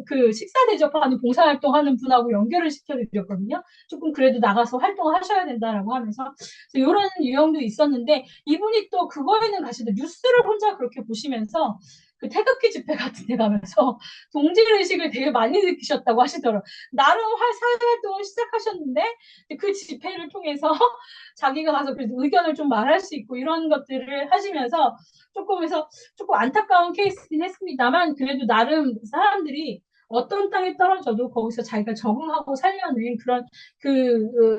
그 식사 대접하는 봉사활동하는 분하고 연결을 시켜드렸거든요. 조금 그래도 나가서 활동하셔야 된다라고 하면서 이런 유형도 있었는데 이분이 또 그거에는 가시도 뉴스를 혼자 그렇게 보시면서 그 태극기 집회 같은 데 가면서 동질의식을 되게 많이 느끼셨다고 하시더라고요. 나름 사회활동을 시작하셨는데 그 집회를 통해서 자기가 가서 그래도 의견을 좀 말할 수 있고 이런 것들을 하시면서 조금 안타까운 케이스긴 했습니다만 그래도 나름 사람들이 어떤 땅에 떨어져도 거기서 자기가 적응하고 살려는 그런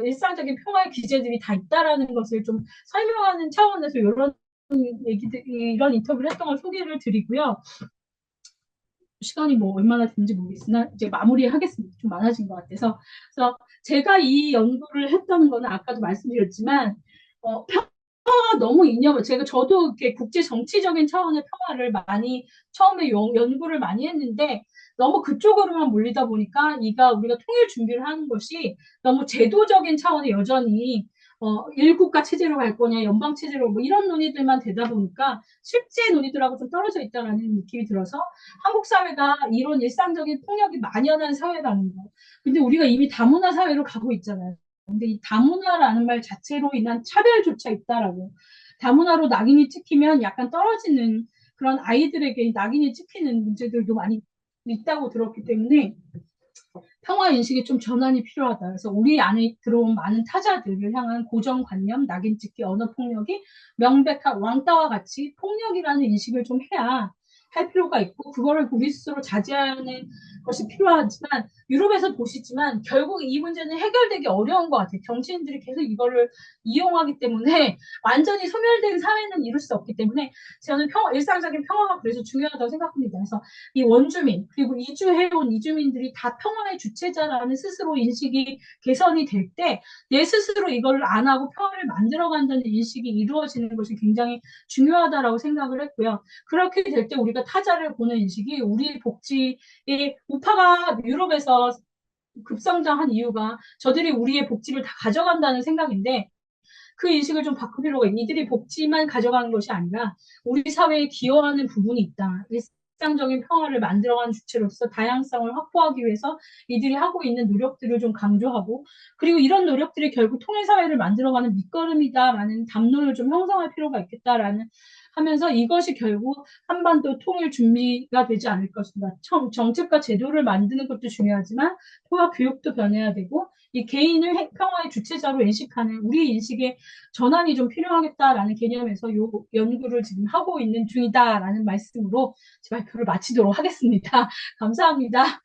일상적인 평화의 기제들이 다 있다라는 것을 좀 설명하는 차원에서 이런 얘기들, 이런 인터뷰를 했던 걸 소개를 드리고요. 시간이 뭐 얼마나 되는지 모르겠으나 이제 마무리하겠습니다. 좀 많아진 것 같아서. 그래서 제가 이 연구를 했다는 거는 아까도 말씀드렸지만 평화가 너무 저도 이렇게 국제 정치적인 차원의 평화를 많이 처음에 연구를 많이 했는데 너무 그쪽으로만 몰리다 보니까 우리가 통일 준비를 하는 것이 너무 제도적인 차원의 여전히 일국가 체제로 갈 거냐, 연방 체제로 뭐 이런 논의들만 되다 보니까 실제 논의들하고 좀 떨어져 있다라는 느낌이 들어서 한국 사회가 이런 일상적인 폭력이 만연한 사회라는 거. 근데 우리가 이미 다문화 사회로 가고 있잖아요. 근데 이 다문화라는 말 자체로 인한 차별조차 있다라고. 다문화로 낙인이 찍히면 약간 떨어지는 그런 아이들에게 낙인이 찍히는 문제들도 많이 있다고 들었기 때문에 평화 인식이 좀 전환이 필요하다. 그래서 우리 안에 들어온 많은 타자들을 향한 고정관념, 낙인 찍기, 언어 폭력이 명백한 왕따와 같이 폭력이라는 인식을 좀 해야 할 필요가 있고 그거를 우리 스스로 자제하는 것이 필요하지만 유럽에서 보시지만 결국 이 문제는 해결되기 어려운 것 같아요. 정치인들이 계속 이거를 이용하기 때문에 완전히 소멸된 사회는 이룰 수 없기 때문에 저는 일상적인 평화가 그래서 중요하다고 생각합니다. 그래서 이 원주민 그리고 이주해온 이주민들이 다 평화의 주체자라는 스스로 인식이 개선이 될 때 내 스스로 이걸 안 하고 평화를 만들어간다는 인식이 이루어지는 것이 굉장히 중요하다라고 생각을 했고요. 그렇게 될 때 우리가 타자를 보는 인식이 우리 복지의 우파가 유럽에서 급성장한 이유가 저들이 우리의 복지를 다 가져간다는 생각인데 그 인식을 좀 바꿀 필요가 있는 이들이 복지만 가져가는 것이 아니라 우리 사회에 기여하는 부분이 있다. 일상적인 평화를 만들어가는 주체로서 다양성을 확보하기 위해서 이들이 하고 있는 노력들을 좀 강조하고 그리고 이런 노력들이 결국 통일사회를 만들어가는 밑거름이다라는 담론을 좀 형성할 필요가 있겠다라는 하면서 이것이 결국 한반도 통일 준비가 되지 않을 것인가. 정책과 제도를 만드는 것도 중요하지만 통합 교육도 변해야 되고 이 개인을 평화의 주체자로 인식하는 우리 인식의 전환이 좀 필요하겠다라는 개념에서 이 연구를 지금 하고 있는 중이다라는 말씀으로 제 발표를 마치도록 하겠습니다. 감사합니다.